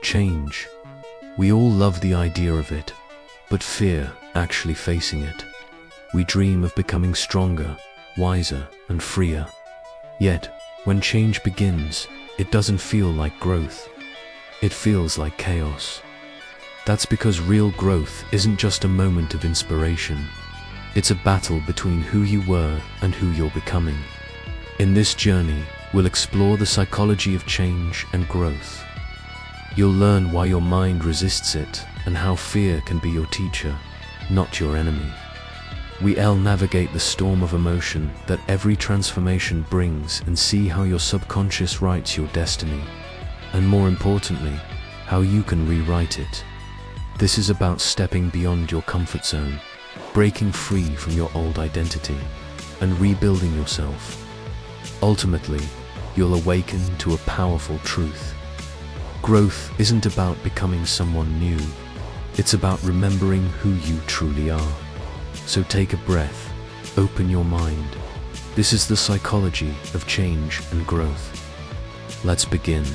Change. We all love the idea of it, but fear actually facing it. We dream of becoming stronger, wiser, and freer. Yet, when change begins, it doesn't feel like growth. It feels like chaos. That's because real growth isn't just a moment of inspiration. It's a battle between who you were and who you're becoming. In this journey, we'll explore the psychology of change and growth. You'll learn why your mind resists it and how fear can be your teacher, not your enemy. We'll navigate the storm of emotion that every transformation brings and see how your subconscious writes your destiny, and more importantly, how you can rewrite it. This is about stepping beyond your comfort zone, breaking free from your old identity, and rebuilding yourself. Ultimately, you'll awaken to a powerful truth. Growth isn't about becoming someone new. It's about remembering who you truly are. So take a breath, open your mind. This is the psychology of change and growth. Let's begin.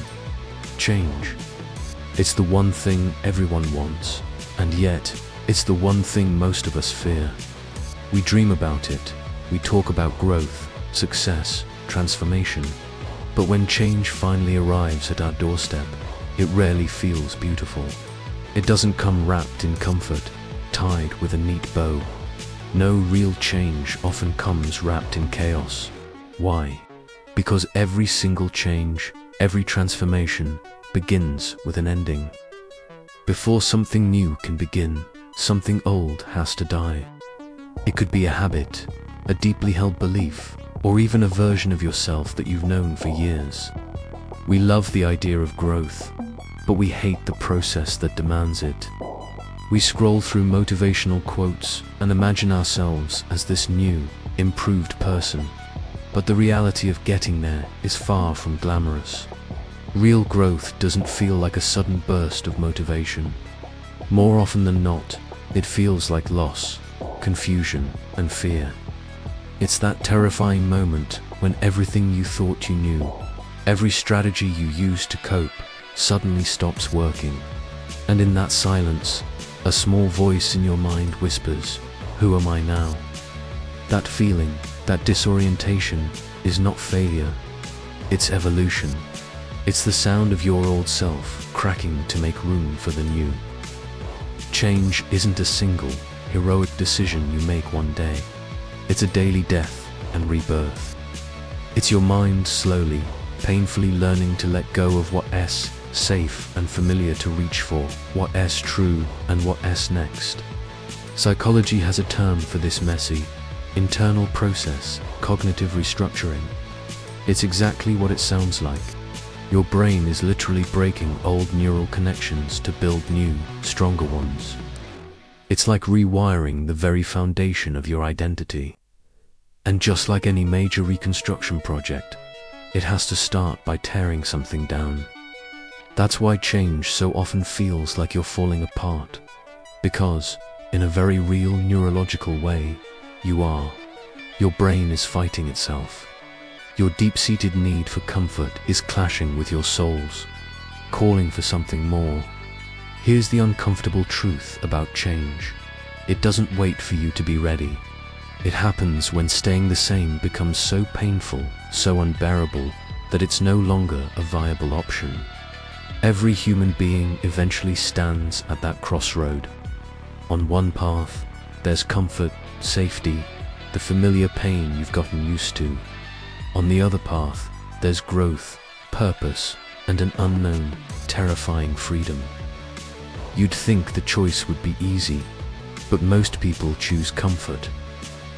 Change. It's the one thing everyone wants, and yet, it's the one thing most of us fear. We dream about it, we talk about growth, success, transformation, but when change finally arrives at our doorstep, it rarely feels beautiful. It doesn't come wrapped in comfort, tied with a neat bow. No, real change often comes wrapped in chaos. Why? Because every single change, every transformation, begins with an ending. Before something new can begin, something old has to die. It could be a habit, a deeply held belief, or even a version of yourself that you've known for years. We love the idea of growth, but we hate the process that demands it. We scroll through motivational quotes and imagine ourselves as this new, improved person, but the reality of getting there is far from glamorous. Real growth doesn't feel like a sudden burst of motivation. More often than not, it feels like loss, confusion, and fear. It's that terrifying moment when everything you thought you knew, every strategy you used to cope, suddenly stops working. And in that silence, a small voice in your mind whispers, "Who am I now?" That feeling, that disorientation, is not failure. It's evolution. It's the sound of your old self cracking to make room for the new. Change isn't a single, heroic decision you make one day. It's a daily death and rebirth. It's your mind slowly, painfully learning to let go of what's safe and familiar to reach for what's true and what's next. Psychology has a term for this messy, internal process, cognitive restructuring. It's exactly what it sounds like. Your brain is literally breaking old neural connections to build new, stronger ones. It's like rewiring the very foundation of your identity. And just like any major reconstruction project, it has to start by tearing something down. That's why change so often feels like you're falling apart. Because, in a very real neurological way, you are. Your brain is fighting itself. Your deep-seated need for comfort is clashing with your soul's, calling for something more. Here's the uncomfortable truth about change. It doesn't wait for you to be ready. It happens when staying the same becomes so painful, so unbearable, that it's no longer a viable option. Every human being eventually stands at that crossroad. On one path, there's comfort, safety, the familiar pain you've gotten used to. On the other path, there's growth, purpose, and an unknown, terrifying freedom. You'd think the choice would be easy, but most people choose comfort.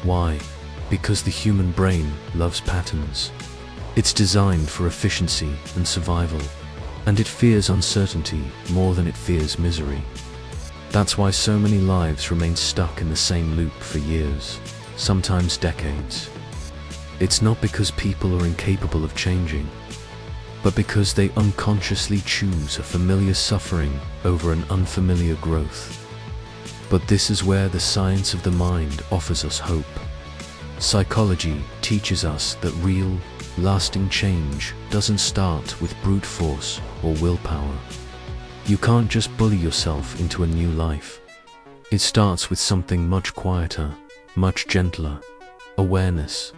Why? Because the human brain loves patterns. It's designed for efficiency and survival, and it fears uncertainty more than it fears misery. That's why so many lives remain stuck in the same loop for years, sometimes decades. It's not because people are incapable of changing, but because they unconsciously choose a familiar suffering over an unfamiliar growth. But this is where the science of the mind offers us hope. Psychology teaches us that real, lasting change doesn't start with brute force or willpower. You can't just bully yourself into a new life. It starts with something much quieter, much gentler: awareness.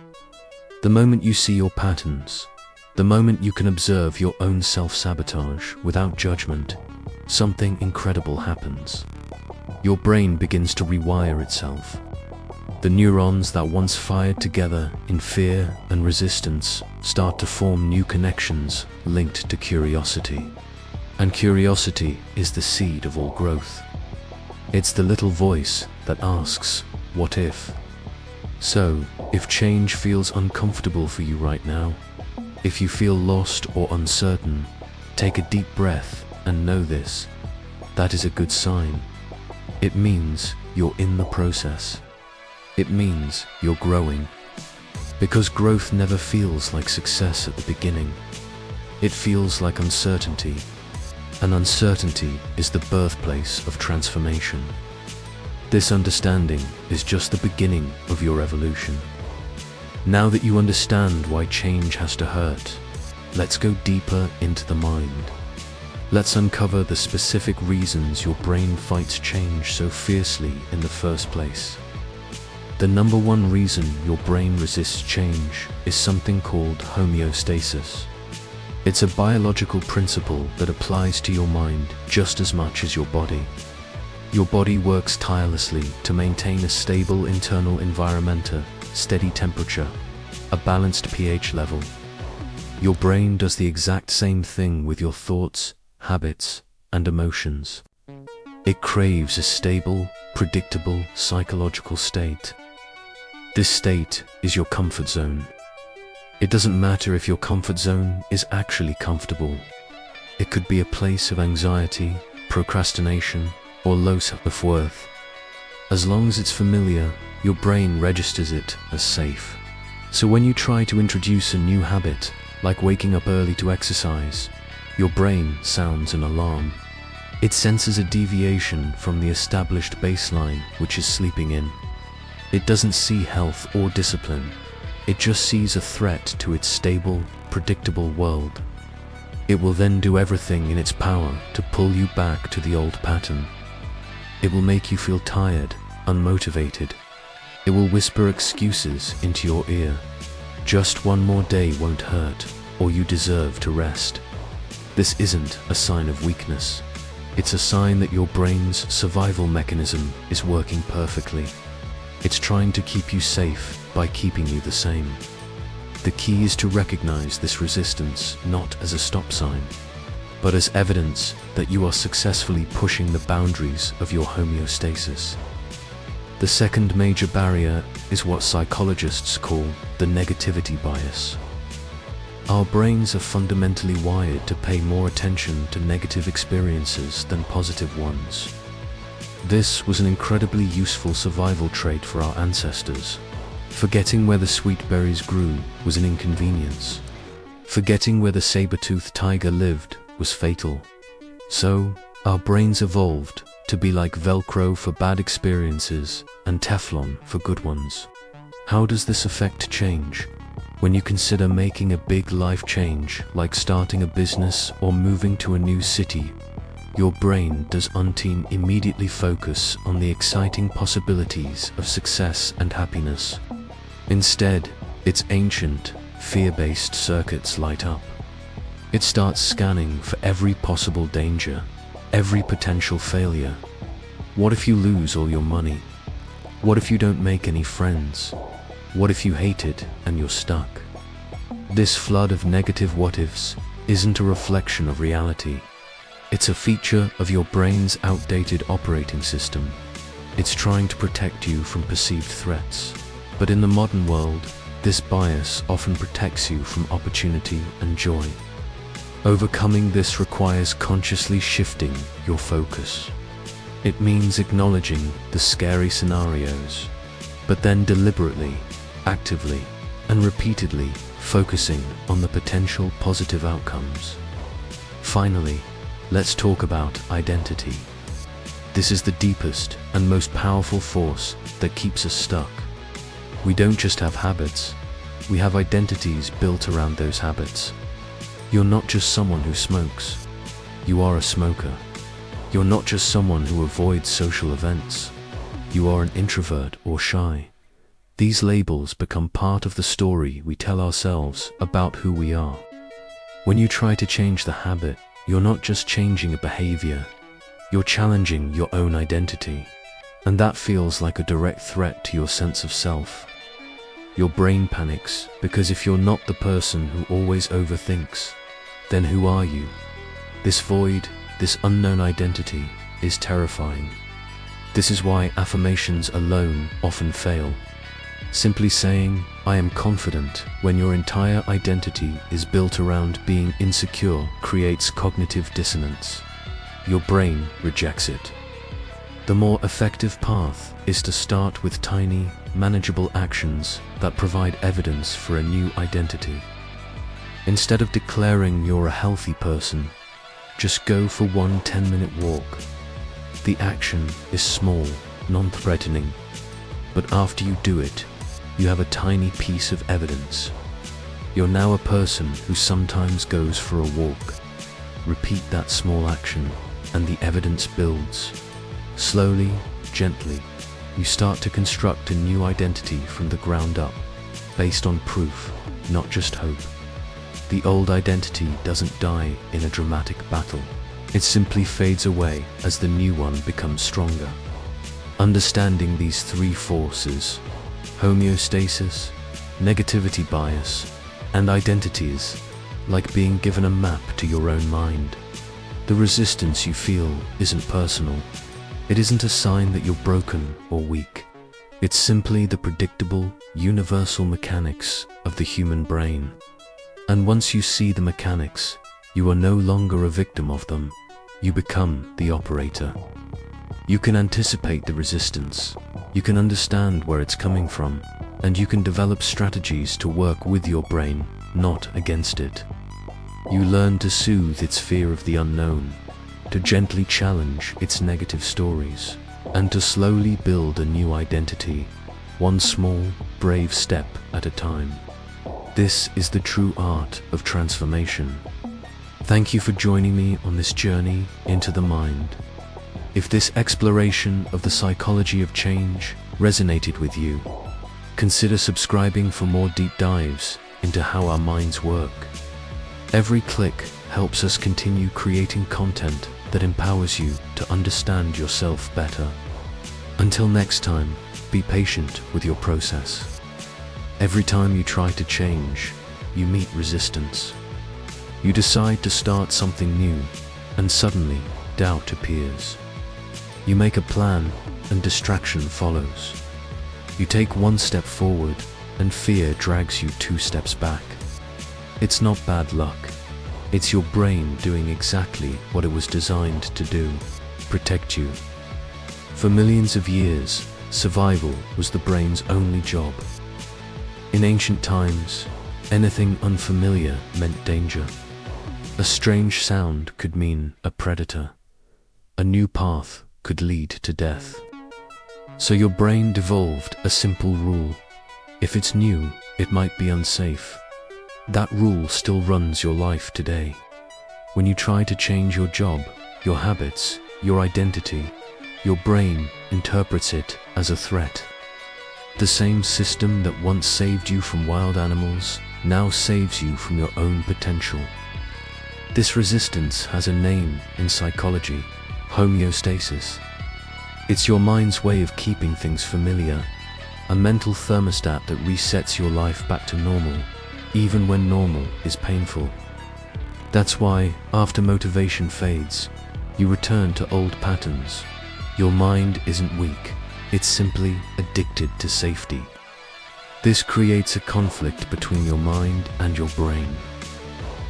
The moment you see your patterns, the moment you can observe your own self-sabotage without judgment, something incredible happens. Your brain begins to rewire itself. The neurons that once fired together in fear and resistance start to form new connections linked to curiosity. And curiosity is the seed of all growth. It's the little voice that asks, what if? So, if change feels uncomfortable for you right now, if you feel lost or uncertain, take a deep breath and know this: that is a good sign. It means you're in the process. It means you're growing. Because growth never feels like success at the beginning. It feels like uncertainty. And uncertainty is the birthplace of transformation. This understanding is just the beginning of your evolution. Now that you understand why change has to hurt, let's go deeper into the mind. Let's uncover the specific reasons your brain fights change so fiercely in the first place. The number one reason your brain resists change is something called homeostasis. It's a biological principle that applies to your mind just as much as your body. Your body works tirelessly to maintain a stable internal environment, a steady temperature, a balanced pH level. Your brain does the exact same thing with your thoughts, habits, and emotions. It craves a stable, predictable psychological state. This state is your comfort zone. It doesn't matter if your comfort zone is actually comfortable. It could be a place of anxiety, procrastination, or low self-worth. As long as it's familiar, your brain registers it as safe. So when you try to introduce a new habit, like waking up early to exercise, your brain sounds an alarm. It senses a deviation from the established baseline which is sleeping in. It doesn't see health or discipline. It just sees a threat to its stable, predictable world. It will then do everything in its power to pull you back to the old pattern. It will make you feel tired, unmotivated. It will whisper excuses into your ear. Just one more day won't hurt, or you deserve to rest. This isn't a sign of weakness. It's a sign that your brain's survival mechanism is working perfectly. It's trying to keep you safe by keeping you the same. The key is to recognize this resistance not as a stop sign, but as evidence that you are successfully pushing the boundaries of your homeostasis. The second major barrier is what psychologists call the negativity bias. Our brains are fundamentally wired to pay more attention to negative experiences than positive ones. This was an incredibly useful survival trait for our ancestors. Forgetting where the sweet berries grew was an inconvenience. Forgetting where the saber-toothed tiger lived was fatal. So, our brains evolved to be like Velcro for bad experiences and Teflon for good ones. How does this affect change? When you consider making a big life change, like starting a business or moving to a new city, your brain does immediately focus on the exciting possibilities of success and happiness. Instead, its ancient, fear-based circuits light up. It starts scanning for every possible danger, every potential failure. What if you lose all your money? What if you don't make any friends? What if you hate it and you're stuck? This flood of negative what-ifs isn't a reflection of reality. It's a feature of your brain's outdated operating system. It's trying to protect you from perceived threats. But in the modern world, this bias often protects you from opportunity and joy. Overcoming this requires consciously shifting your focus. It means acknowledging the scary scenarios, but then deliberately, actively, and repeatedly focusing on the potential positive outcomes. Finally, let's talk about identity. This is the deepest and most powerful force that keeps us stuck. We don't just have habits, we have identities built around those habits. You're not just someone who smokes, you are a smoker. You're not just someone who avoids social events. You are an introvert or shy. These labels become part of the story we tell ourselves about who we are. When you try to change the habit, you're not just changing a behavior, you're challenging your own identity. And that feels like a direct threat to your sense of self. Your brain panics because if you're not the person who always overthinks, then who are you? This void, this unknown identity, is terrifying. This is why affirmations alone often fail. Simply saying, "I am confident," when your entire identity is built around being insecure, creates cognitive dissonance. Your brain rejects it. The more effective path is to start with tiny, manageable actions that provide evidence for a new identity. Instead of declaring you're a healthy person, just go for one 10-minute walk. The action is small, non-threatening, but after you do it, you have a tiny piece of evidence. You're now a person who sometimes goes for a walk. Repeat that small action, and the evidence builds. Slowly, gently, you start to construct a new identity from the ground up, based on proof, not just hope. The old identity doesn't die in a dramatic battle. It simply fades away as the new one becomes stronger. Understanding these three forces, homeostasis, negativity bias, and identity, is like being given a map to your own mind. The resistance you feel isn't personal. It isn't a sign that you're broken or weak. It's simply the predictable, universal mechanics of the human brain. And once you see the mechanics, you are no longer a victim of them. You become the operator. You can anticipate the resistance. You can understand where it's coming from, and you can develop strategies to work with your brain, not against it. You learn to soothe its fear of the unknown, to gently challenge its negative stories, and to slowly build a new identity, one small, brave step at a time. This is the true art of transformation. Thank you for joining me on this journey into the mind. If this exploration of the psychology of change resonated with you, consider subscribing for more deep dives into how our minds work. Every click helps us continue creating content that empowers you to understand yourself better. Until next time, be patient with your process. Every time you try to change, you meet resistance. You decide to start something new, and suddenly, doubt appears. You make a plan, and distraction follows. You take one step forward, and fear drags you 2 steps back. It's not bad luck. It's your brain doing exactly what it was designed to do: protect you. For millions of years, survival was the brain's only job. In ancient times, anything unfamiliar meant danger. A strange sound could mean a predator. A new path could lead to death. So your brain devolved a simple rule: if it's new, it might be unsafe. That rule still runs your life today. When you try to change your job, your habits, your identity, your brain interprets it as a threat. The same system that once saved you from wild animals now saves you from your own potential. This resistance has a name in psychology: homeostasis. It's your mind's way of keeping things familiar, a mental thermostat that resets your life back to normal, even when normal is painful. That's why, after motivation fades, you return to old patterns. Your mind isn't weak, it's simply addicted to safety. This creates a conflict between your mind and your brain.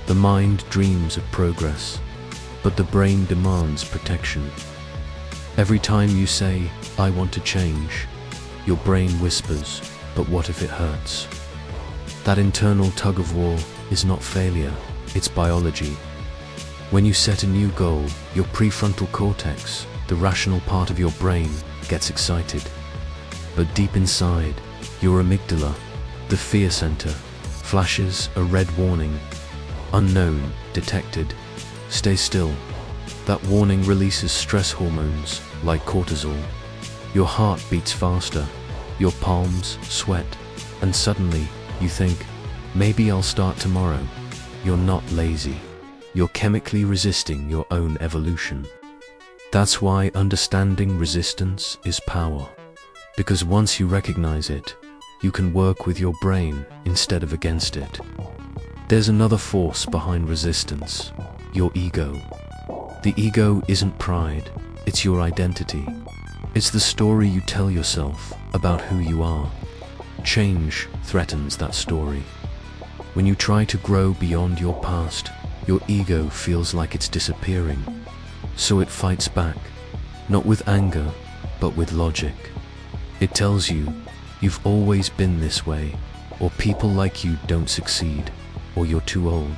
The mind dreams of progress, but the brain demands protection. Every time you say, "I want to change," your brain whispers, "But what if it hurts?" That internal tug-of-war is not failure, it's biology. When you set a new goal, your prefrontal cortex, the rational part of your brain, gets excited. But deep inside, your amygdala, the fear center, flashes a red warning. Unknown, detected. Stay still. That warning releases stress hormones like cortisol. Your heart beats faster, your palms sweat, and suddenly you think, maybe I'll start tomorrow. You're not lazy. You're chemically resisting your own evolution. That's why understanding resistance is power. Because once you recognize it, you can work with your brain instead of against it. There's another force behind resistance, your ego. The ego isn't pride, it's your identity. It's the story you tell yourself about who you are. Change threatens that story. When you try to grow beyond your past, your ego feels like it's disappearing. So it fights back, not with anger, but with logic. It tells you, you've always been this way, or people like you don't succeed, or you're too old,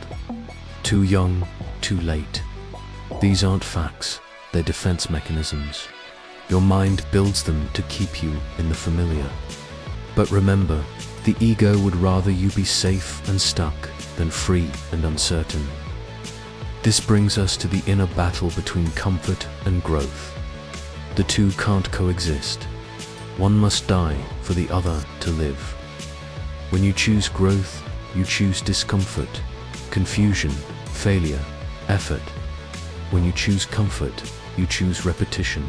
too young, too late. These aren't facts, they're defense mechanisms. Your mind builds them to keep you in the familiar. But remember, the ego would rather you be safe and stuck than free and uncertain. This brings us to the inner battle between comfort and growth. The two can't coexist. One must die for the other to live. When you choose growth, you choose discomfort, confusion, failure, effort. When you choose comfort, you choose repetition.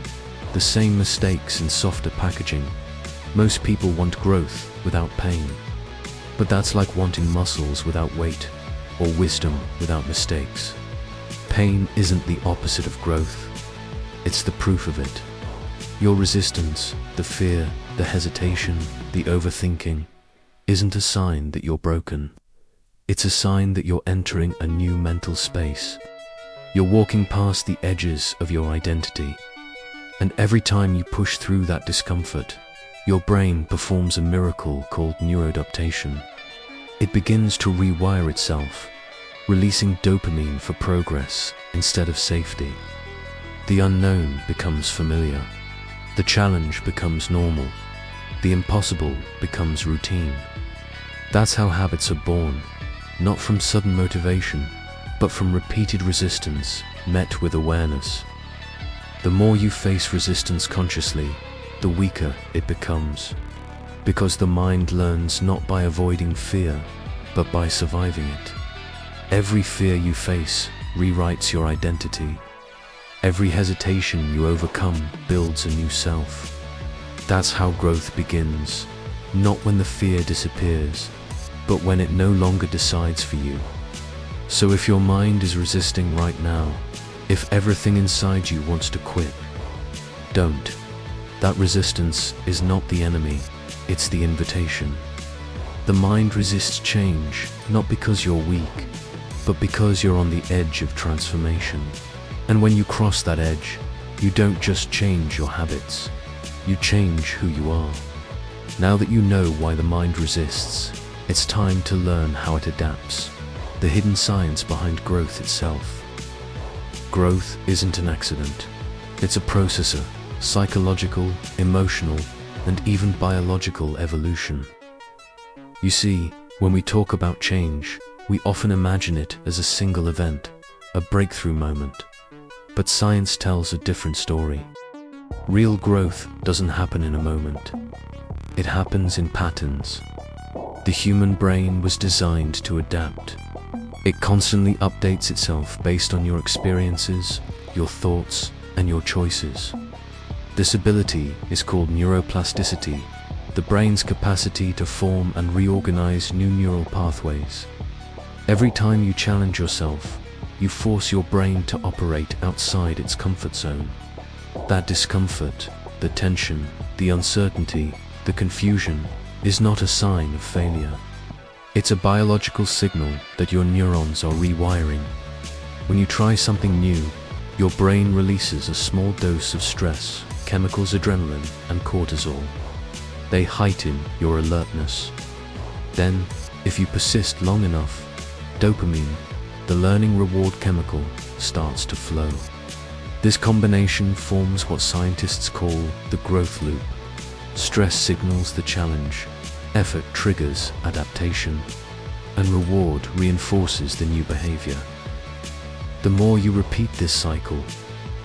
The same mistakes in softer packaging. Most people want growth without pain. But that's like wanting muscles without weight, or wisdom without mistakes. Pain isn't the opposite of growth. It's the proof of it. Your resistance, the fear, the hesitation, the overthinking, isn't a sign that you're broken. It's a sign that you're entering a new mental space. You're walking past the edges of your identity. And every time you push through that discomfort, your brain performs a miracle called neuroadaptation. It begins to rewire itself, releasing dopamine for progress instead of safety. The unknown becomes familiar. The challenge becomes normal. The impossible becomes routine. That's how habits are born, not from sudden motivation, but from repeated resistance met with awareness. The more you face resistance consciously, the weaker it becomes. Because the mind learns not by avoiding fear, but by surviving it. Every fear you face rewrites your identity. Every hesitation you overcome builds a new self. That's how growth begins, not when the fear disappears, but when it no longer decides for you. So if your mind is resisting right now, if everything inside you wants to quit, don't. That resistance is not the enemy, it's the invitation. The mind resists change, not because you're weak, but because you're on the edge of transformation. And when you cross that edge, you don't just change your habits, you change who you are. Now that you know why the mind resists, it's time to learn how it adapts, the hidden science behind growth itself. Growth isn't an accident. It's a processor, psychological, emotional, and even biological evolution. You see, when we talk about change, we often imagine it as a single event, a breakthrough moment. But science tells a different story. Real growth doesn't happen in a moment. It happens in patterns. The human brain was designed to adapt. It constantly updates itself based on your experiences, your thoughts, and your choices. This ability is called neuroplasticity, the brain's capacity to form and reorganize new neural pathways. Every time you challenge yourself, you force your brain to operate outside its comfort zone. That discomfort, the tension, the uncertainty, the confusion, is not a sign of failure. It's a biological signal that your neurons are rewiring. When you try something new, your brain releases a small dose of stress, chemicals adrenaline and cortisol. They heighten your alertness. Then, if you persist long enough, dopamine, the learning reward chemical, starts to flow. This combination forms what scientists call the growth loop. Stress signals the challenge, effort triggers adaptation, and reward reinforces the new behavior. The more you repeat this cycle,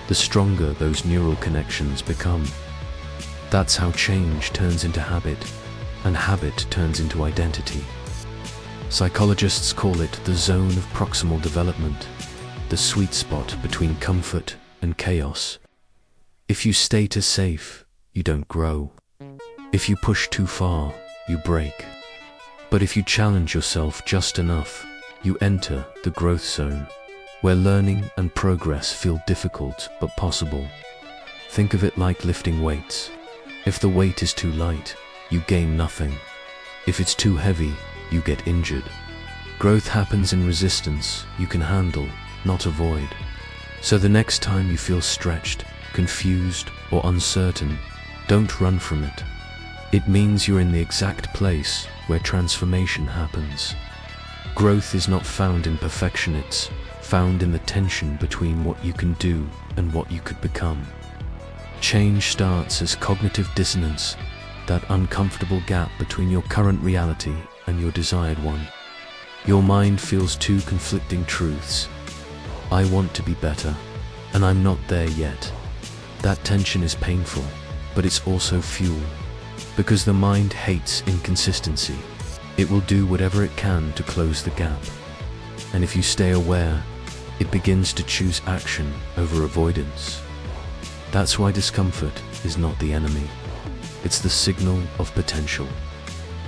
the stronger those neural connections become. That's how change turns into habit, and habit turns into identity. Psychologists call it the zone of proximal development, the sweet spot between comfort and chaos. If you stay too safe, you don't grow. If you push too far, you break. But if you challenge yourself just enough, you enter the growth zone, where learning and progress feel difficult but possible. Think of it like lifting weights. If the weight is too light, you gain nothing. If it's too heavy, you get injured. Growth happens in resistance you can handle, not avoid. So the next time you feel stretched, confused, or uncertain, don't run from it. It means you're in the exact place where transformation happens. Growth is not found in perfection, it's found in the tension between what you can do and what you could become. Change starts as cognitive dissonance, that uncomfortable gap between your current reality and your desired one. Your mind feels two conflicting truths. I want to be better, and I'm not there yet. That tension is painful, but it's also fuel. Because the mind hates inconsistency, it will do whatever it can to close the gap. And if you stay aware, it begins to choose action over avoidance. That's why discomfort is not the enemy. It's the signal of potential.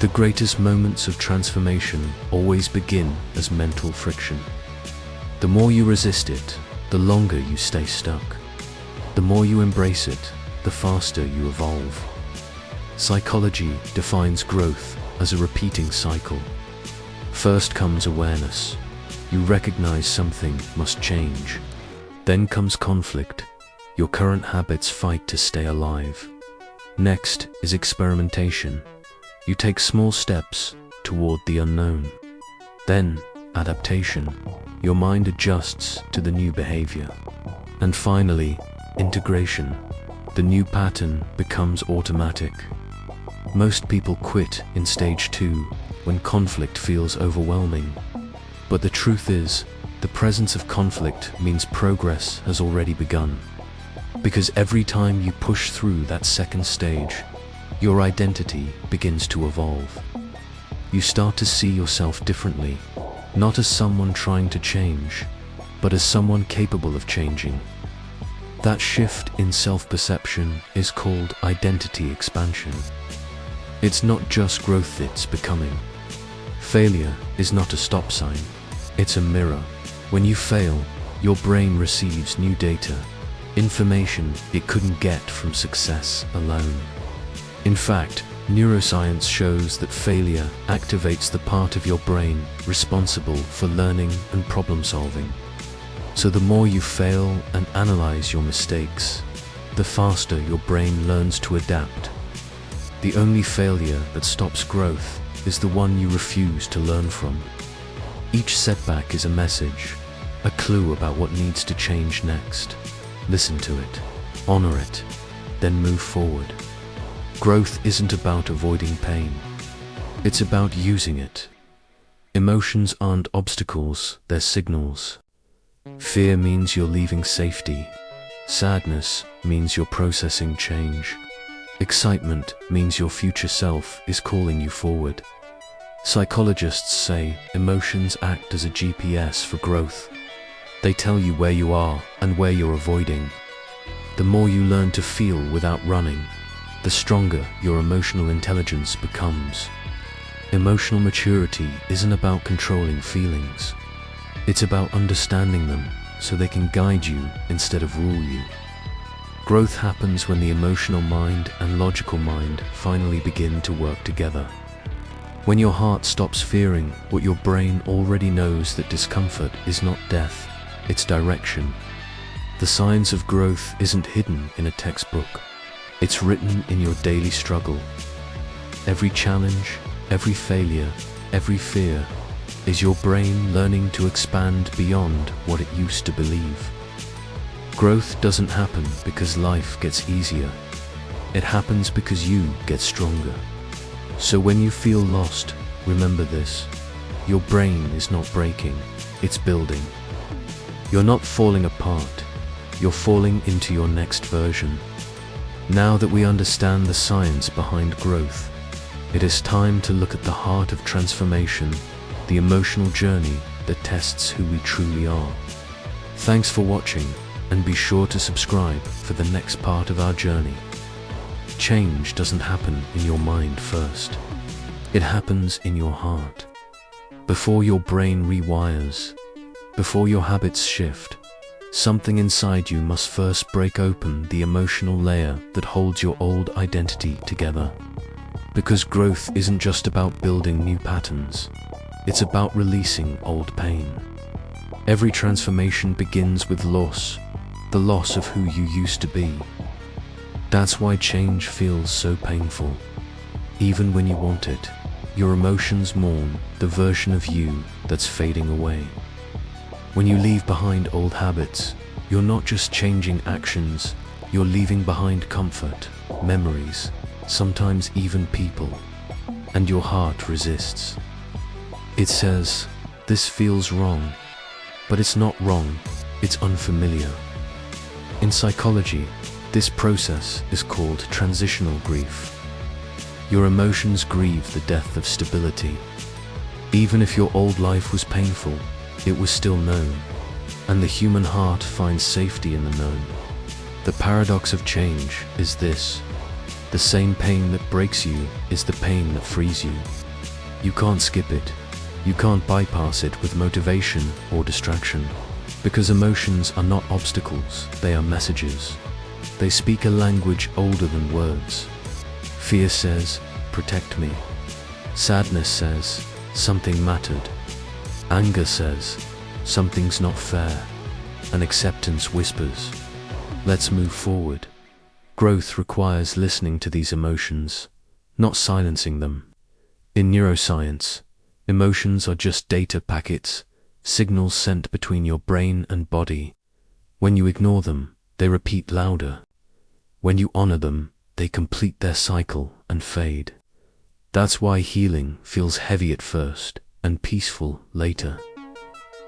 The greatest moments of transformation always begin as mental friction. The more you resist it, the longer you stay stuck. The more you embrace it, the faster you evolve. Psychology defines growth as a repeating cycle. First comes awareness. You recognize something must change. Then comes conflict. Your current habits fight to stay alive. Next is experimentation. You take small steps toward the unknown. Then, adaptation. Your mind adjusts to the new behavior. And finally, integration. The new pattern becomes automatic. Most people quit in stage 2 when conflict feels overwhelming. But the truth is, the presence of conflict means progress has already begun. Because every time you push through that second stage, your identity begins to evolve. You start to see yourself differently, not as someone trying to change, but as someone capable of changing. That shift in self-perception is called identity expansion. It's not just growth, it's becoming. Failure is not a stop sign, it's a mirror. When you fail, your brain receives new data, information it couldn't get from success alone. In fact, neuroscience shows that failure activates the part of your brain responsible for learning and problem solving. So the more you fail and analyze your mistakes, the faster your brain learns to adapt. The only failure that stops growth is the one you refuse to learn from. Each setback is a message, a clue about what needs to change next. Listen to it, honor it, then move forward. Growth isn't about avoiding pain. It's about using it. Emotions aren't obstacles, they're signals. Fear means you're leaving safety. Sadness means you're processing change. Excitement means your future self is calling you forward. Psychologists say emotions act as a GPS for growth. They tell you where you are and where you're avoiding. The more you learn to feel without running, the stronger your emotional intelligence becomes. Emotional maturity isn't about controlling feelings. It's about understanding them so they can guide you instead of rule you. Growth happens when the emotional mind and logical mind finally begin to work together. When your heart stops fearing what your brain already knows, that discomfort is not death, it's direction. The science of growth isn't hidden in a textbook. It's written in your daily struggle. Every challenge, every failure, every fear is your brain learning to expand beyond what it used to believe. Growth doesn't happen because life gets easier. It happens because you get stronger. So when you feel lost, remember this: your brain is not breaking, it's building. You're not falling apart. You're falling into your next version. Now that we understand the science behind growth, it is time to look at the heart of transformation, the emotional journey that tests who we truly are. Thanks for watching, and be sure to subscribe for the next part of our journey. Change doesn't happen in your mind first. It happens in your heart. Before your brain rewires, before your habits shift, something inside you must first break open the emotional layer that holds your old identity together. Because growth isn't just about building new patterns, it's about releasing old pain. Every transformation begins with loss, the loss of who you used to be. That's why change feels so painful. Even when you want it, your emotions mourn the version of you that's fading away. When you leave behind old habits, you're not just changing actions, you're leaving behind comfort, memories, sometimes even people, and your heart resists. It says, "This feels wrong," but it's not wrong, it's unfamiliar. In psychology, this process is called transitional grief. Your emotions grieve the death of stability. Even if your old life was painful, it was still known, and the human heart finds safety in the known. The paradox of change is this: the same pain that breaks you is the pain that frees you. You can't skip it. You can't bypass it with motivation or distraction, because emotions are not obstacles, they are messages. They speak a language older than words. Fear says, "Protect me." Sadness says, "Something mattered." Anger says, "Something's not fair." And acceptance whispers, "Let's move forward." Growth requires listening to these emotions, not silencing them. In neuroscience, emotions are just data packets, signals sent between your brain and body. When you ignore them, they repeat louder. When you honor them, they complete their cycle and fade. That's why healing feels heavy at first and peaceful later.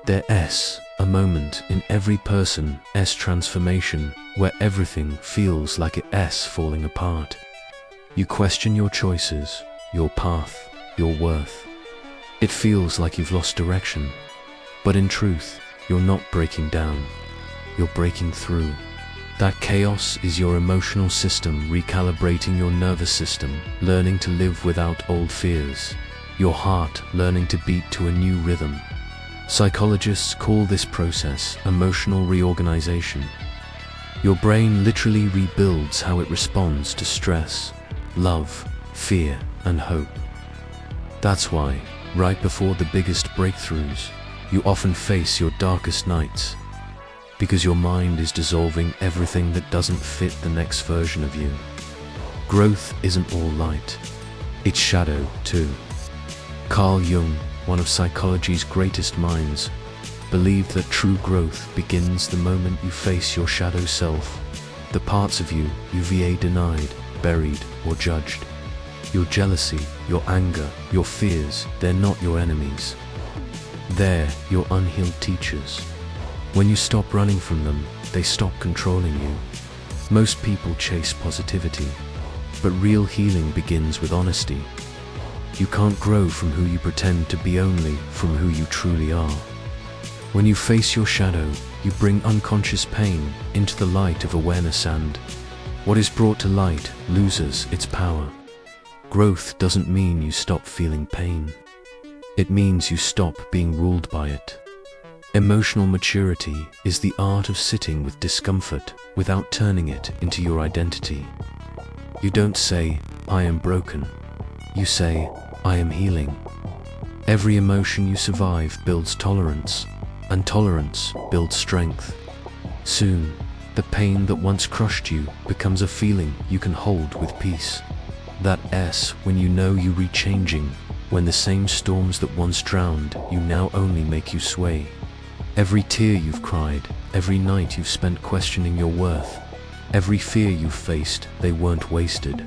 There's a moment in every person's transformation where everything feels like it's falling apart. You question your choices, your path, your worth. It feels like you've lost direction. But in truth, you're not breaking down. You're breaking through. That chaos is your emotional system recalibrating your nervous system, learning to live without old fears. Your heart learning to beat to a new rhythm. Psychologists call this process emotional reorganization. Your brain literally rebuilds how it responds to stress, love, fear, and hope. That's why, right before the biggest breakthroughs, you often face your darkest nights. Because your mind is dissolving everything that doesn't fit the next version of you. Growth isn't all light. It's shadow, too. Carl Jung, one of psychology's greatest minds, believed that true growth begins the moment you face your shadow self, the parts of you you've denied, buried, or judged. Your jealousy, your anger, your fears, they're not your enemies. They're your unhealed teachers. When you stop running from them, they stop controlling you. Most people chase positivity, but real healing begins with honesty. You can't grow from who you pretend to be, only from who you truly are. When you face your shadow, you bring unconscious pain into the light of awareness, and what is brought to light loses its power. Growth doesn't mean you stop feeling pain. It means you stop being ruled by it. Emotional maturity is the art of sitting with discomfort without turning it into your identity. You don't say, "I am broken." You say, "I am healing." Every emotion you survive builds tolerance, and tolerance builds strength. Soon, the pain that once crushed you becomes a feeling you can hold with peace. That's when you know you're rechanging, when the same storms that once drowned you now only make you sway. Every tear you've cried, every night you've spent questioning your worth, every fear you've faced, they weren't wasted.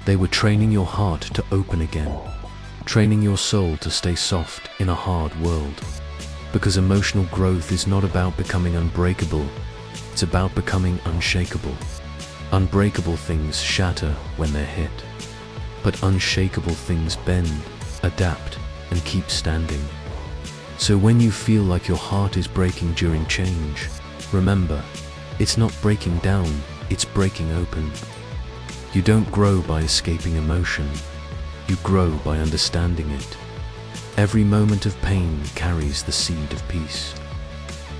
They were training your heart to open again, training your soul to stay soft in a hard world. Because emotional growth is not about becoming unbreakable, it's about becoming unshakable. Unbreakable things shatter when they're hit, but unshakable things bend, adapt, and keep standing. So when you feel like your heart is breaking during change, remember, it's not breaking down, it's breaking open. You don't grow by escaping emotion, you grow by understanding it. Every moment of pain carries the seed of peace.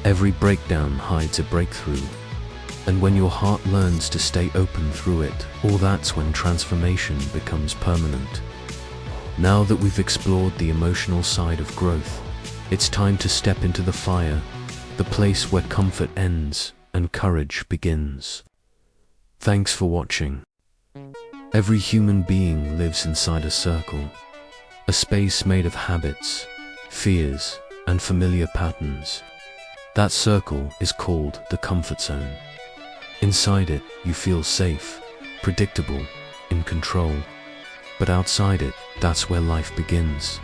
Every breakdown hides a breakthrough. And when your heart learns to stay open through it, that's when transformation becomes permanent. Now that we've explored the emotional side of growth, it's time to step into the fire, the place where comfort ends and courage begins. Thanks for watching. Every human being lives inside a circle, a space made of habits, fears, and familiar patterns. That circle is called the comfort zone. Inside it, you feel safe, predictable, in control. But outside it, that's where life begins.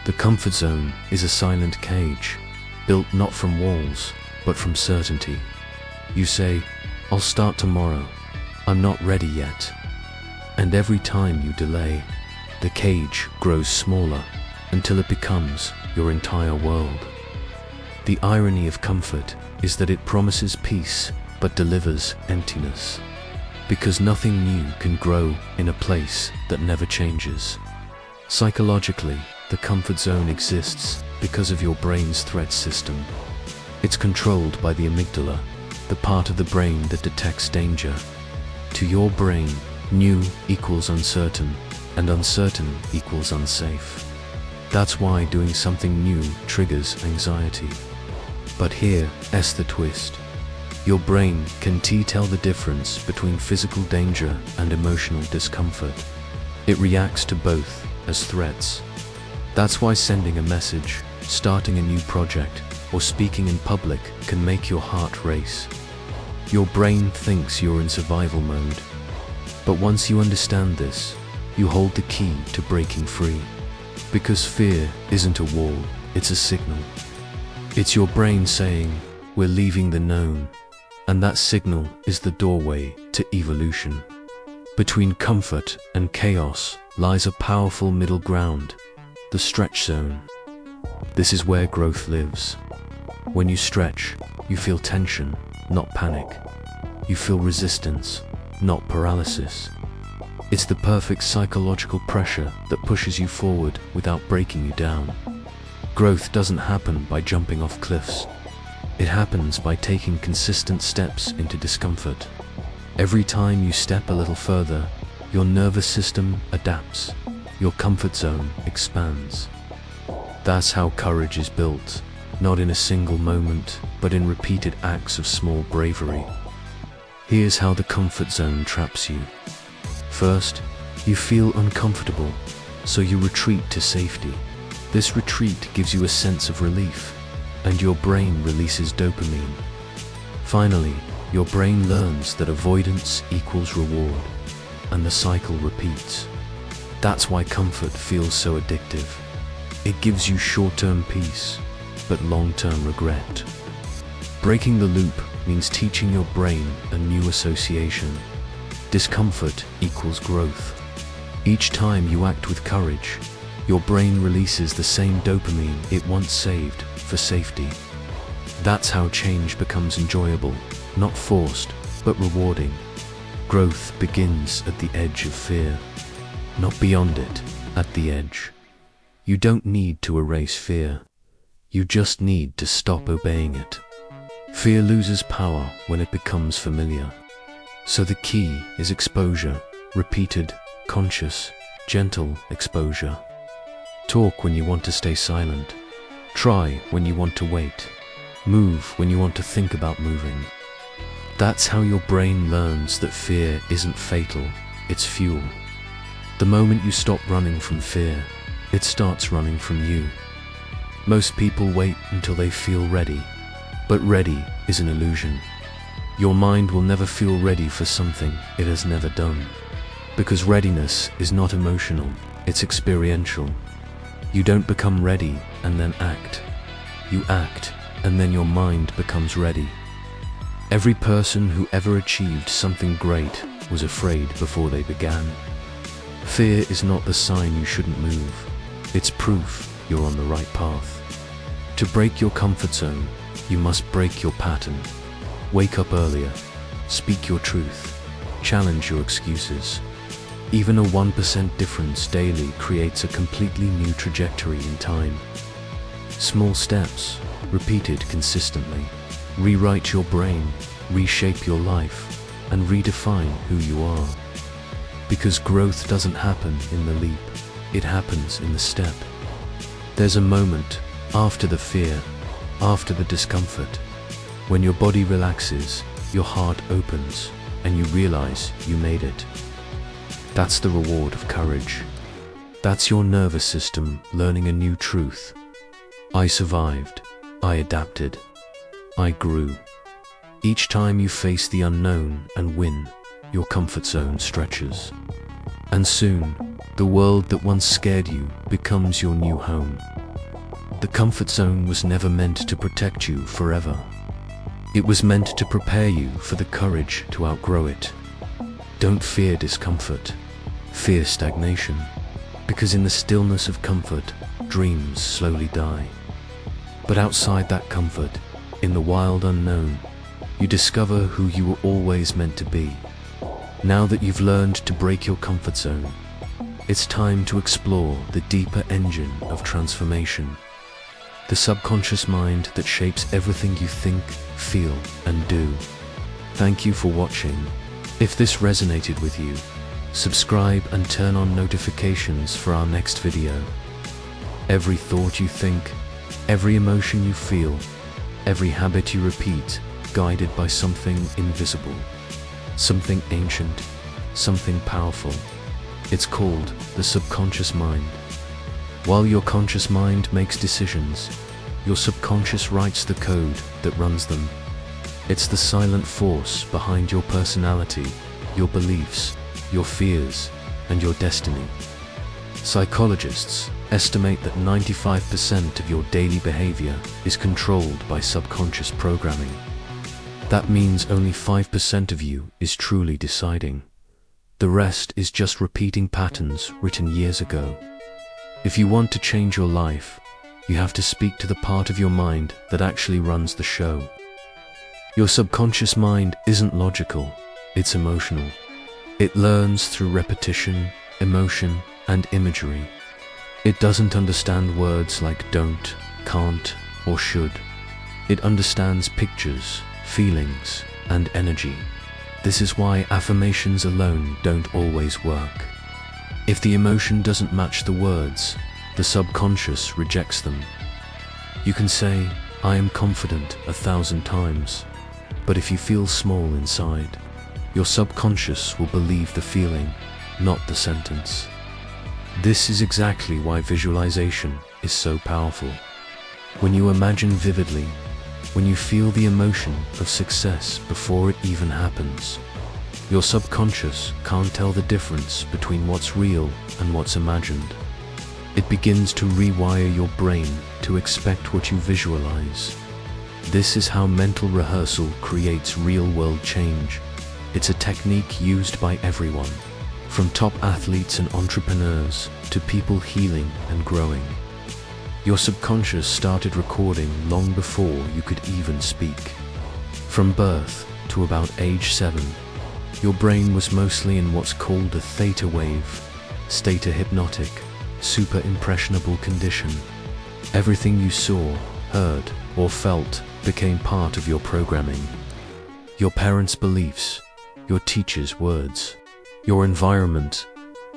The comfort zone is a silent cage, built not from walls, but from certainty. You say, "I'll start tomorrow. I'm not ready yet." And every time you delay, the cage grows smaller until it becomes your entire world. The irony of comfort is that it promises peace but delivers emptiness, because nothing new can grow in a place that never changes. Psychologically, the comfort zone exists because of your brain's threat system. It's controlled by the amygdala, the part of the brain that detects danger. To your brain, new equals uncertain, and uncertain equals unsafe. That's why doing something new triggers anxiety. But here's the twist. Your brain can tell the difference between physical danger and emotional discomfort. It reacts to both as threats. That's why sending a message, starting a new project, or speaking in public can make your heart race. Your brain thinks you're in survival mode. But once you understand this, you hold the key to breaking free. Because fear isn't a wall, it's a signal. It's your brain saying, "We're leaving the known." And that signal is the doorway to evolution. Between comfort and chaos lies a powerful middle ground, the stretch zone. This is where growth lives. When you stretch, you feel tension, not panic. You feel resistance, not paralysis. It's the perfect psychological pressure that pushes you forward without breaking you down. Growth doesn't happen by jumping off cliffs. It happens by taking consistent steps into discomfort. Every time you step a little further, your nervous system adapts, your comfort zone expands. That's how courage is built, not in a single moment, but in repeated acts of small bravery. Here's how the comfort zone traps you. First, you feel uncomfortable, so you retreat to safety. This retreat gives you a sense of relief, and your brain releases dopamine. Finally, your brain learns that avoidance equals reward, and the cycle repeats. That's why comfort feels so addictive. It gives you short-term peace, but long-term regret. Breaking the loop means teaching your brain a new association. Discomfort equals growth. Each time you act with courage, your brain releases the same dopamine it once saved for safety. That's how change becomes enjoyable, not forced, but rewarding. Growth begins at the edge of fear, not beyond it, at the edge. You don't need to erase fear. You just need to stop obeying it. Fear loses power when it becomes familiar. So the key is exposure, repeated, conscious, gentle exposure. Talk when you want to stay silent. Try when you want to wait. Move when you want to think about moving. That's how your brain learns that fear isn't fatal, it's fuel. The moment you stop running from fear, it starts running from you. Most people wait until they feel ready, but ready is an illusion. Your mind will never feel ready for something it has never done. Because readiness is not emotional, it's experiential. You don't become ready and then act. you act, and then your mind becomes ready. Every person who ever achieved something great was afraid before they began. Fear is not the sign you shouldn't move. It's proof you're on the right path. To break your comfort zone, you must break your pattern. Wake up earlier, speak your truth, challenge your excuses. Even a 1% difference daily creates a completely new trajectory in time. Small steps, repeated consistently, rewrite your brain, reshape your life, and redefine who you are. Because growth doesn't happen in the leap, it happens in the step. There's a moment after the fear, after the discomfort, when your body relaxes, your heart opens, and you realize you made it. That's the reward of courage. That's your nervous system learning a new truth. I survived. I adapted. I grew. Each time you face the unknown and win, your comfort zone stretches. And soon, the world that once scared you becomes your new home. The comfort zone was never meant to protect you forever. It was meant to prepare you for the courage to outgrow it. Don't fear discomfort. Fear stagnation. Because in the stillness of comfort, dreams slowly die. But outside that comfort, in the wild unknown, you discover who you were always meant to be. Now that you've learned to break your comfort zone, it's time to explore the deeper engine of transformation. The subconscious mind that shapes everything you think, feel, and do. Thank you for watching. If this resonated with you, subscribe and turn on notifications for our next video. Every thought you think, every emotion you feel, every habit you repeat, guided by something invisible, something ancient, something powerful. It's called the subconscious mind. While your conscious mind makes decisions, your subconscious writes the code that runs them. It's the silent force behind your personality, your beliefs, your fears, and your destiny. Psychologists estimate that 95% of your daily behavior is controlled by subconscious programming. That means only 5% of you is truly deciding. The rest is just repeating patterns written years ago. If you want to change your life, you have to speak to the part of your mind that actually runs the show. Your subconscious mind isn't logical, it's emotional. It learns through repetition, emotion, and imagery. It doesn't understand words like don't, can't, or should. It understands pictures, feelings, and energy. This is why affirmations alone don't always work. If the emotion doesn't match the words, the subconscious rejects them. You can say, I am confident 1,000 times, but if you feel small inside, your subconscious will believe the feeling, not the sentence. This is exactly why visualization is so powerful. When you imagine vividly, when you feel the emotion of success before it even happens, your subconscious can't tell the difference between what's real and what's imagined. It begins to rewire your brain to expect what you visualize. This is how mental rehearsal creates real-world change. It's a technique used by everyone, from top athletes and entrepreneurs to people healing and growing. Your subconscious started recording long before you could even speak. From birth to about age 7, your brain was mostly in what's called a theta wave, theta hypnotic, super impressionable condition. Everything you saw, heard, or felt became part of your programming. Your parents' beliefs, your teachers' words, your environment,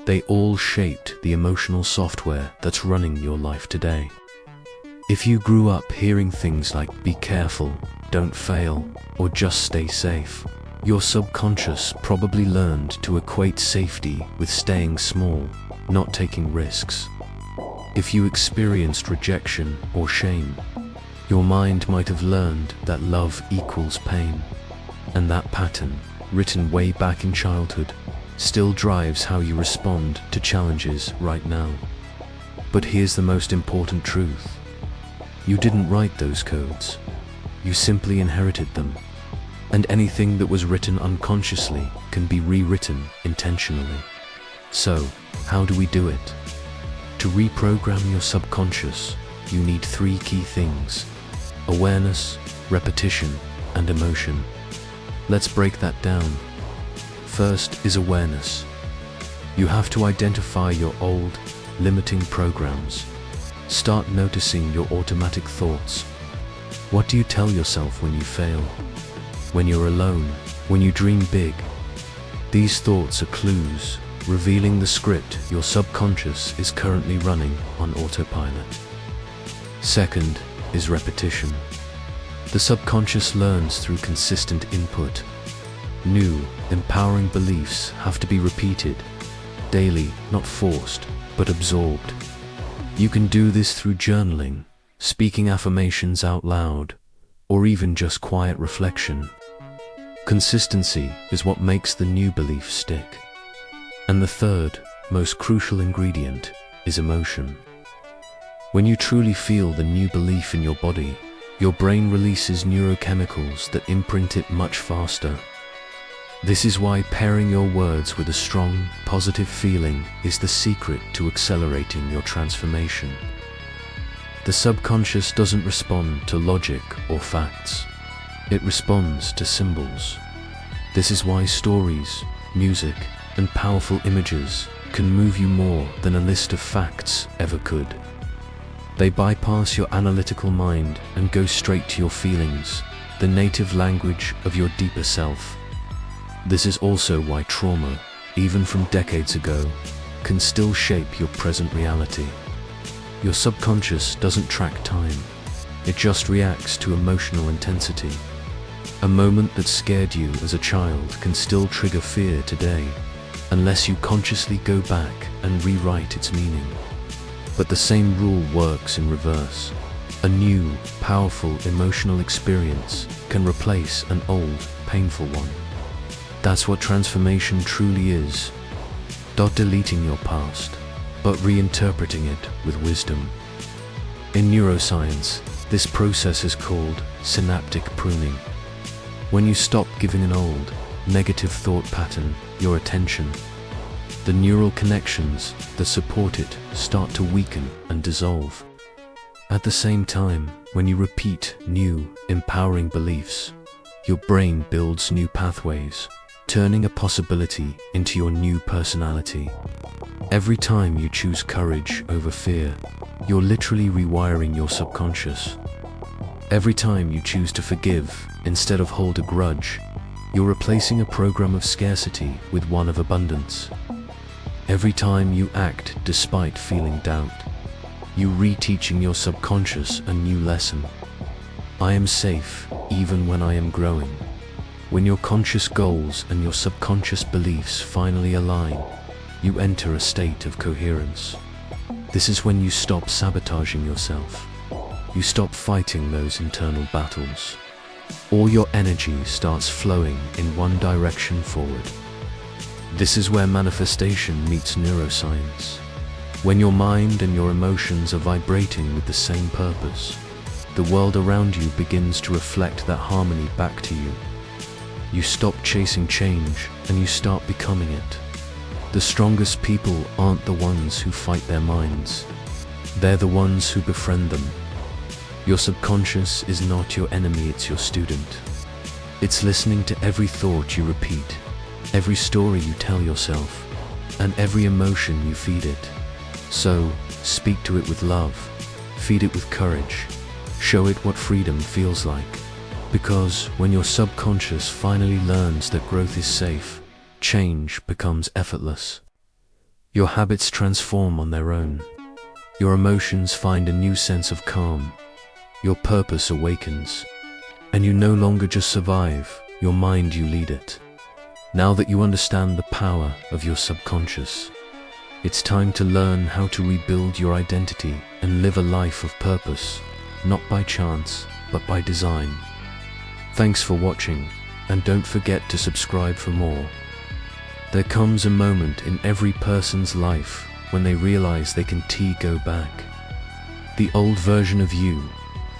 they all shaped the emotional software that's running your life today. If you grew up hearing things like be careful, don't fail, or just stay safe, your subconscious probably learned to equate safety with staying small, not taking risks. If you experienced rejection or shame, your mind might have learned that love equals pain. And that pattern, written way back in childhood, still drives how you respond to challenges right now. But here's the most important truth. You didn't write those codes. You simply inherited them. And anything that was written unconsciously can be rewritten intentionally. So, how do we do it? To reprogram your subconscious, you need 3 key things: awareness, repetition, and emotion. Let's break that down. First is awareness. You have to identify your old, limiting programs. Start noticing your automatic thoughts. What do you tell yourself when you fail? When you're alone? When you dream big? These thoughts are clues, revealing the script your subconscious is currently running on autopilot. Second is repetition. The subconscious learns through consistent input. New, empowering beliefs have to be repeated, daily, not forced, but absorbed. You can do this through journaling, speaking affirmations out loud, or even just quiet reflection. Consistency is what makes the new belief stick. And the third, most crucial ingredient is emotion. When you truly feel the new belief in your body, your brain releases neurochemicals that imprint it much faster. This is why pairing your words with a strong, positive feeling is the secret to accelerating your transformation. The subconscious doesn't respond to logic or facts. It responds to symbols. This is why stories, music, and powerful images can move you more than a list of facts ever could. They bypass your analytical mind and go straight to your feelings, the native language of your deeper self. This is also why trauma, even from decades ago, can still shape your present reality. Your subconscious doesn't track time. It just reacts to emotional intensity. A moment that scared you as a child can still trigger fear today, unless you consciously go back and rewrite its meaning. But the same rule works in reverse. A new, powerful emotional experience can replace an old, painful one. That's what transformation truly is. Not deleting your past, but reinterpreting it with wisdom. In neuroscience, this process is called synaptic pruning. When you stop giving an old, negative thought pattern your attention, the neural connections that support it start to weaken and dissolve. At the same time, when you repeat new, empowering beliefs, your brain builds new pathways, turning a possibility into your new personality. Every time you choose courage over fear, you're literally rewiring your subconscious. Every time you choose to forgive instead of hold a grudge, you're replacing a program of scarcity with one of abundance. Every time you act despite feeling doubt, you're reteaching your subconscious a new lesson. I am safe even when I am growing. When your conscious goals and your subconscious beliefs finally align, you enter a state of coherence. This is when you stop sabotaging yourself. You stop fighting those internal battles. All your energy starts flowing in one direction forward. This is where manifestation meets neuroscience. When your mind and your emotions are vibrating with the same purpose, the world around you begins to reflect that harmony back to you. You stop chasing change and you start becoming it. The strongest people aren't the ones who fight their minds. They're the ones who befriend them. Your subconscious is not your enemy, it's your student. It's listening to every thought you repeat, every story you tell yourself, and every emotion you feed it. So, speak to it with love, feed it with courage, show it what freedom feels like. Because when your subconscious finally learns that growth is safe, change becomes effortless. Your habits transform on their own. Your emotions find a new sense of calm. Your purpose awakens. And you no longer just survive, your mind, you lead it. Now that you understand the power of your subconscious, it's time to learn how to rebuild your identity and live a life of purpose, not by chance, but by design. Thanks for watching, and don't forget to subscribe for more. There comes a moment in every person's life when they realize they can go back. The old version of you,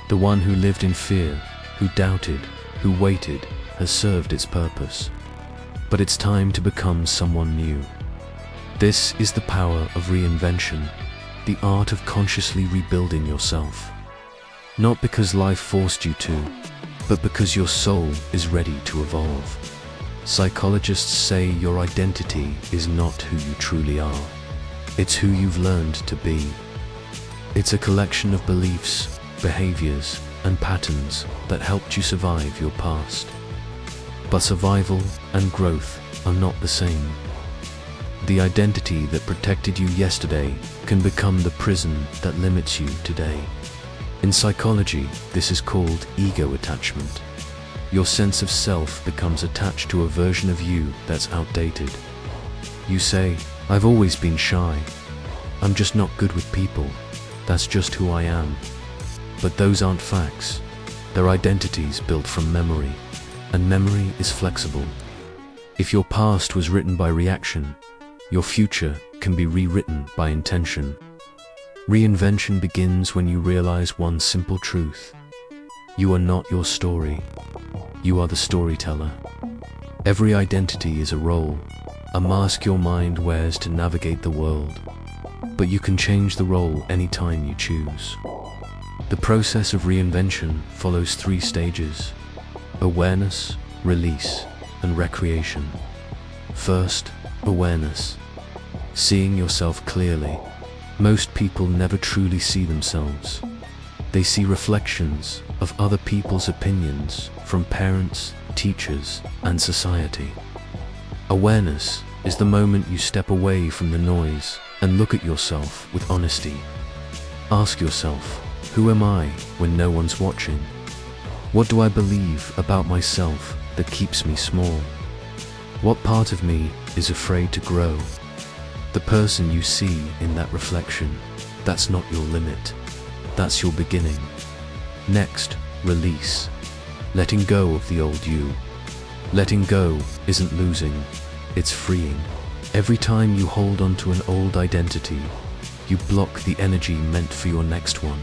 The one who lived in fear, who doubted, who waited, has served its purpose. But it's time to become someone new. This is the power of reinvention, the art of consciously rebuilding yourself. Not because life forced you to, but because your soul is ready to evolve. Psychologists say your identity is not who you truly are. It's who you've learned to be. It's a collection of beliefs, behaviors, and patterns that helped you survive your past. But survival and growth are not the same. The identity that protected you yesterday can become the prison that limits you today. In psychology, this is called ego attachment. Your sense of self becomes attached to a version of you that's outdated. You say, "I've always been shy. I'm just not good with people. That's just who I am." But those aren't facts. They're identities built from memory, and memory is flexible. If your past was written by reaction, your future can be rewritten by intention. Reinvention begins when you realize one simple truth. You are not your story. You are the storyteller. Every identity is a role, a mask your mind wears to navigate the world. But you can change the role anytime you choose. The process of reinvention follows 3 stages: awareness, release, and recreation. First, awareness. Seeing yourself clearly. Most people never truly see themselves. They see reflections of other people's opinions from parents, teachers, and society. Awareness is the moment you step away from the noise and look at yourself with honesty. Ask yourself, who am I when no one's watching? What do I believe about myself that keeps me small? What part of me is afraid to grow? The person you see in that reflection, that's not your limit. That's your beginning. Next, release. Letting go of the old you. Letting go isn't losing, it's freeing. Every time you hold on to an old identity, you block the energy meant for your next one.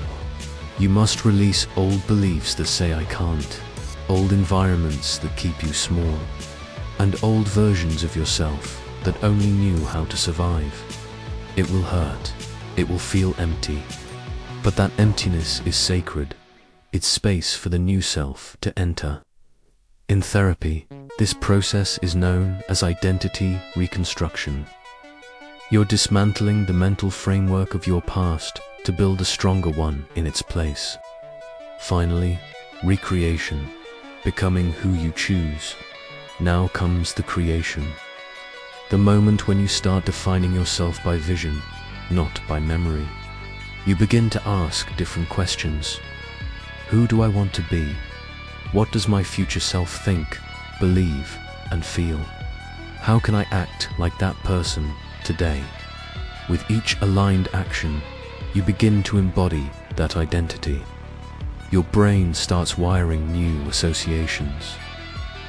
You must release old beliefs that say I can't, old environments that keep you small, and old versions of yourself that only knew how to survive. It will hurt. It will feel empty. But that emptiness is sacred. It's space for the new self to enter. In therapy, this process is known as identity reconstruction. You're dismantling the mental framework of your past to build a stronger one in its place. Finally, recreation, becoming who you choose. Now comes the creation. The moment when you start defining yourself by vision, not by memory. You begin to ask different questions. Who do I want to be? What does my future self think, believe, and feel? How can I act like that person today? With each aligned action, you begin to embody that identity. Your brain starts wiring new associations.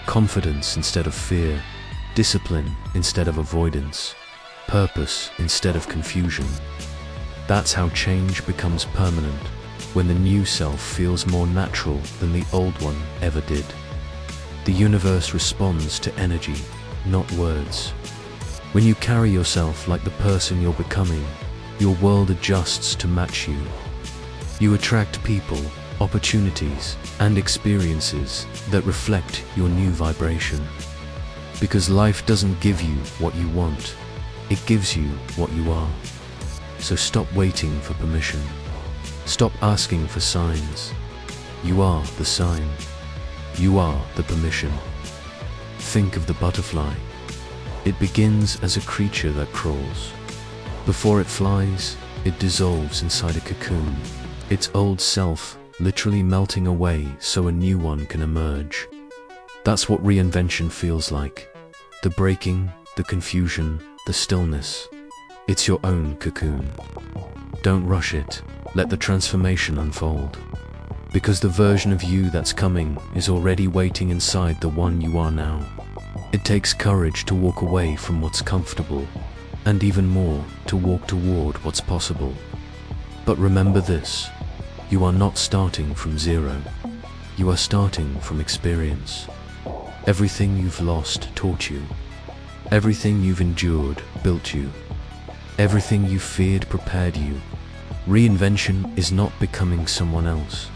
Confidence instead of fear, discipline instead of avoidance, purpose instead of confusion. That's how change becomes permanent, when the new self feels more natural than the old one ever did. The universe responds to energy, not words. When you carry yourself like the person you're becoming, your world adjusts to match you. You attract people, opportunities, and experiences that reflect your new vibration. Because life doesn't give you what you want, it gives you what you are. So stop waiting for permission. Stop asking for signs. You are the sign. You are the permission. Think of the butterfly. It begins as a creature that crawls. Before it flies, it dissolves inside a cocoon, its old self literally melting away so a new one can emerge. That's what reinvention feels like. The breaking, the confusion, the stillness. It's your own cocoon. Don't rush it. Let the transformation unfold. Because the version of you that's coming is already waiting inside the one you are now. It takes courage to walk away from what's comfortable, and even more to walk toward what's possible. But remember this, You are not starting from zero. You are starting from experience. Everything you've lost taught you. Everything you've endured built you. Everything you feared prepared you. Reinvention is not becoming someone else.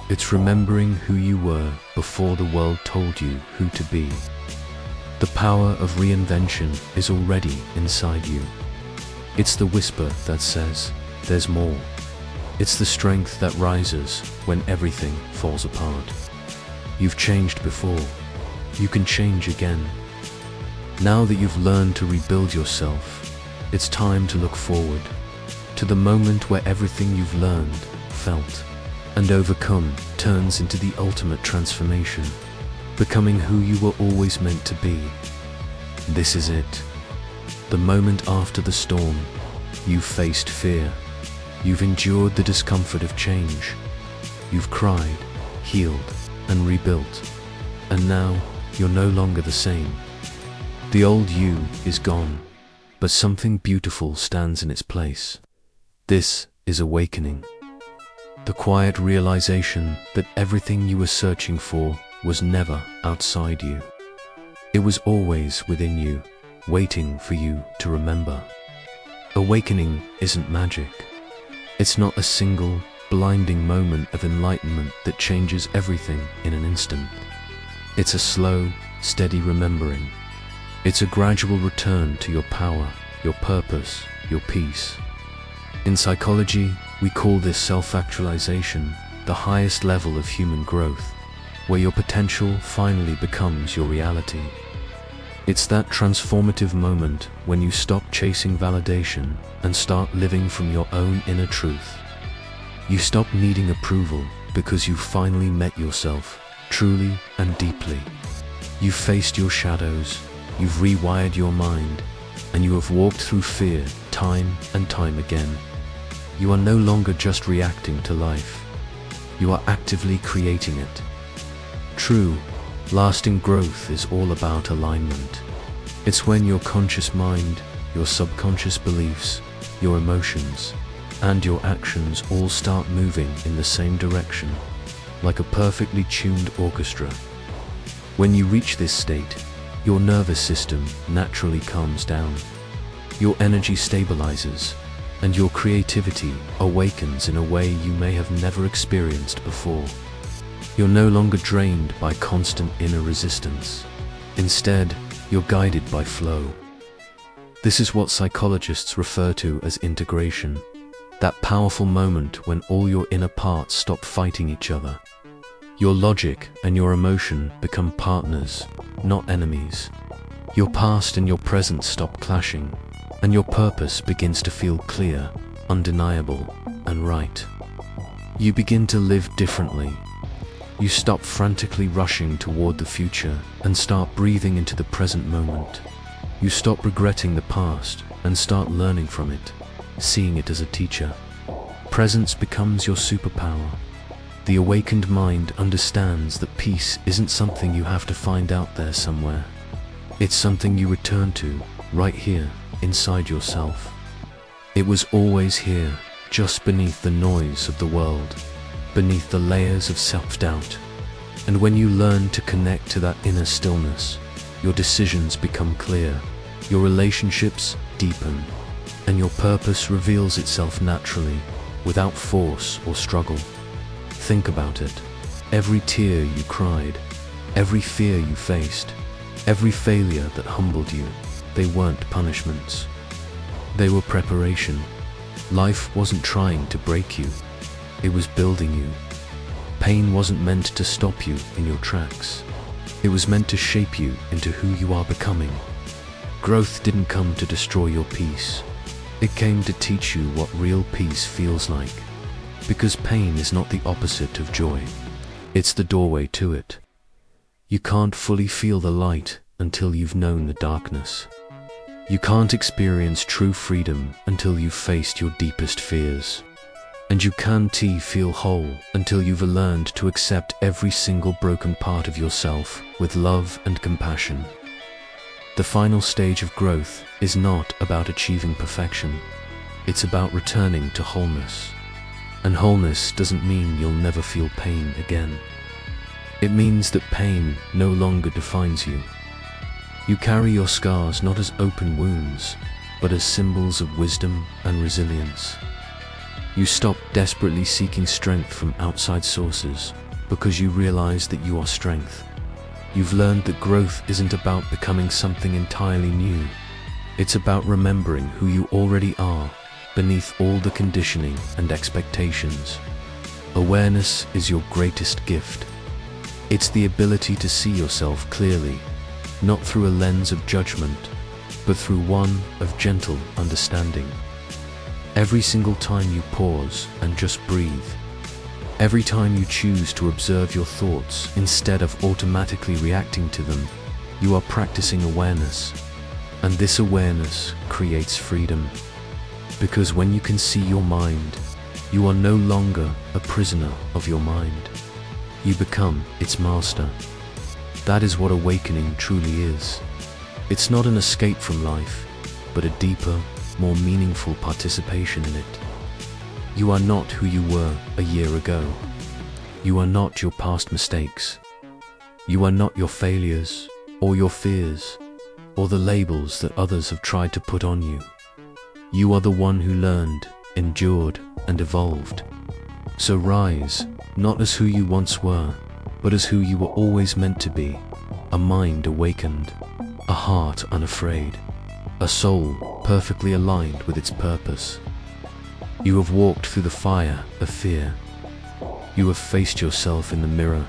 It's remembering who you were before the world told you who to be. The power of reinvention is already inside you. It's the whisper that says, there's more. It's the strength that rises when everything falls apart. You've changed before. You can change again. Now that you've learned to rebuild yourself, it's time to look forward to the moment where everything you've learned, felt, and overcome turns into the ultimate transformation, becoming who you were always meant to be. This is it. The moment after the storm. You've faced fear. You've endured the discomfort of change. You've cried, healed, and rebuilt. And now, you're no longer the same. The old you is gone, but something beautiful stands in its place. This is awakening. The quiet realization that everything you were searching for was never outside you. It was always within you, waiting for you to remember. Awakening isn't magic. It's not a single, blinding moment of enlightenment that changes everything in an instant. It's a slow, steady remembering. It's a gradual return to your power, your purpose, your peace. In psychology, we call this self-actualization, the highest level of human growth, where your potential finally becomes your reality. It's that transformative moment when you stop chasing validation and start living from your own inner truth. You stop needing approval because you've finally met yourself, truly and deeply. You've faced your shadows, you've rewired your mind, and you have walked through fear time and time again. You are no longer just reacting to life. You are actively creating it. True, lasting growth is all about alignment. It's when your conscious mind, your subconscious beliefs, your emotions, and your actions all start moving in the same direction, like a perfectly tuned orchestra. When you reach this state, your nervous system naturally calms down. Your energy stabilizes, and your creativity awakens in a way you may have never experienced before. You're no longer drained by constant inner resistance. Instead, you're guided by flow. This is what psychologists refer to as integration, that powerful moment when all your inner parts stop fighting each other. Your logic and your emotion become partners, not enemies. Your past and your present stop clashing, and your purpose begins to feel clear, undeniable, and right. You begin to live differently. You stop frantically rushing toward the future and start breathing into the present moment. You stop regretting the past and start learning from it, seeing it as a teacher. Presence becomes your superpower. The awakened mind understands that peace isn't something you have to find out there somewhere. It's something you return to, right here, inside yourself. It was always here, just beneath the noise of the world, beneath the layers of self-doubt. And when you learn to connect to that inner stillness, your decisions become clear, your relationships deepen, and your purpose reveals itself naturally, without force or struggle. Think about it. Every tear you cried, every fear you faced, every failure that humbled you, they weren't punishments. They were preparation. Life wasn't trying to break you. It was building you. Pain wasn't meant to stop you in your tracks. It was meant to shape you into who you are becoming. Growth didn't come to destroy your peace. It came to teach you what real peace feels like. Because pain is not the opposite of joy. It's the doorway to it. You can't fully feel the light until you've known the darkness. You can't experience true freedom until you've faced your deepest fears. And you can't feel whole until you've learned to accept every single broken part of yourself with love and compassion. The final stage of growth is not about achieving perfection. It's about returning to wholeness. And wholeness doesn't mean you'll never feel pain again. It means that pain no longer defines you. You carry your scars not as open wounds, but as symbols of wisdom and resilience. You stop desperately seeking strength from outside sources because you realize that you are strength. You've learned that growth isn't about becoming something entirely new. It's about remembering who you already are beneath all the conditioning and expectations. Awareness is your greatest gift. It's the ability to see yourself clearly, not through a lens of judgment, but through one of gentle understanding. Every single time you pause and just breathe, every time you choose to observe your thoughts instead of automatically reacting to them, you are practicing awareness. And this awareness creates freedom. Because when you can see your mind, you are no longer a prisoner of your mind. You become its master. That is what awakening truly is. It's not an escape from life, but a deeper, more meaningful participation in it. You are not who you were a year ago. You are not your past mistakes. You are not your failures, or your fears, or the labels that others have tried to put on you. You are the one who learned, endured, and evolved. So rise, not as who you once were, but as who you were always meant to be. A mind awakened, a heart unafraid, a soul perfectly aligned with its purpose. You have walked through the fire of fear. You have faced yourself in the mirror.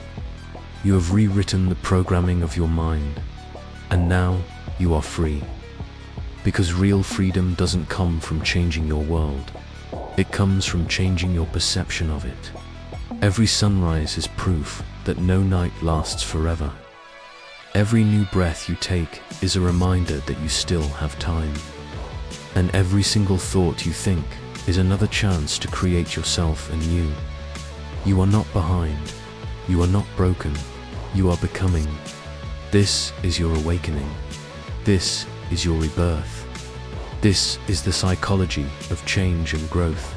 You have rewritten the programming of your mind. And now you are free. Because real freedom doesn't come from changing your world. It comes from changing your perception of it. Every sunrise is proof that no night lasts forever. Every new breath you take is a reminder that you still have time. And every single thought you think is another chance to create yourself anew. You are not behind. You are not broken. You are becoming. This is your awakening. This is your rebirth. This is the psychology of change and growth.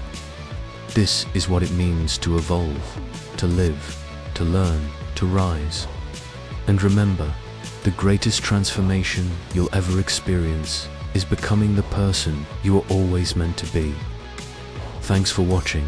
This is what it means to evolve, to live, to learn, to rise. And remember, the greatest transformation you'll ever experience is becoming the person you were always meant to be. Thanks for watching.